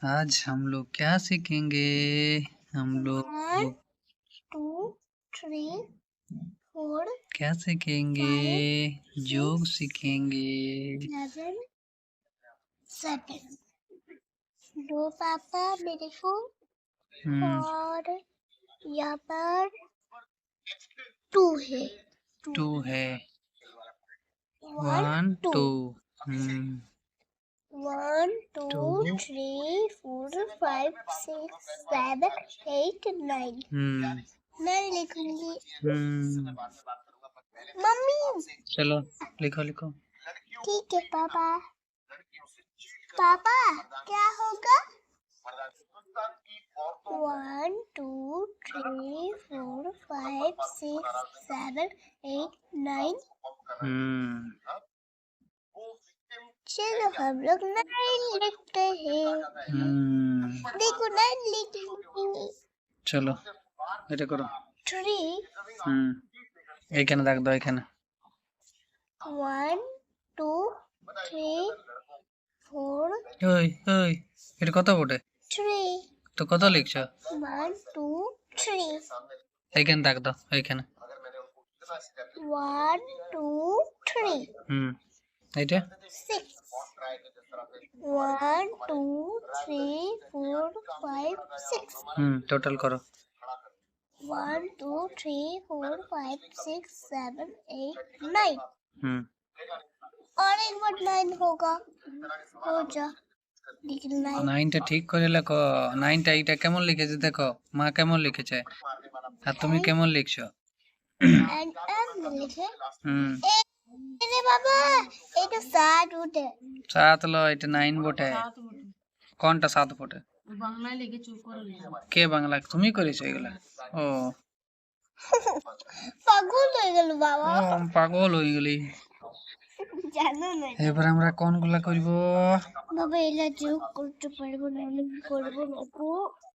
आज हम लोग क्या सीखेंगे? हम लोग 1 2 3 4 क्या सीखेंगे? 5 योग 6 सीखेंगे। 7 7 दो पापा मेरे को और यहाँ पर 2 है। 2 है। 1 1 2 1 2 2 3 4 5 6 7 8 9 मैं लिखूंगी मम्मी। चलो लिखो लिखो। ठीक है पापा। पापा क्या होगा? 1 2 3 4 5 6 7 8 9 चलो हम लोग 9 लिखते हैं। देखो 9 लिख ली। चलो এটা করো 3 এইখানে দাগ দাও এখানে 1 2 3 4 ওই ওই এটা কত বটে 3 তো কত লিখছো 1 2 3 এইখানে দাগ দাও এইখানে 1 2 3 এইটা 6 1 2 3 4 5 6 টোটাল করো 1 2 3 4 5 6 7 8 9 और एक बार 9 होगा हो जा लेकिन 9 9টা ঠিক করে লেখো 9টা এইটা কেমন লিখেছে দেখো মা কেমন লিখেছে আর তুমি কেমন লিখছো एंड एम लिखे अरे बाबा এটা 7 উঠে 7 লো এটা 9 বটে কোনটা 7 বটে বাংলায় লিখে চুপ করে কে বাংলা তুমি করেছো এগুলা ও পাগল হয়ে গেল বাবা পাগল হয়ে গেলি জানো না এবার আমরা কোনগুলা করব বাবা এলা যোগ করতে পারবো না আমি করবো না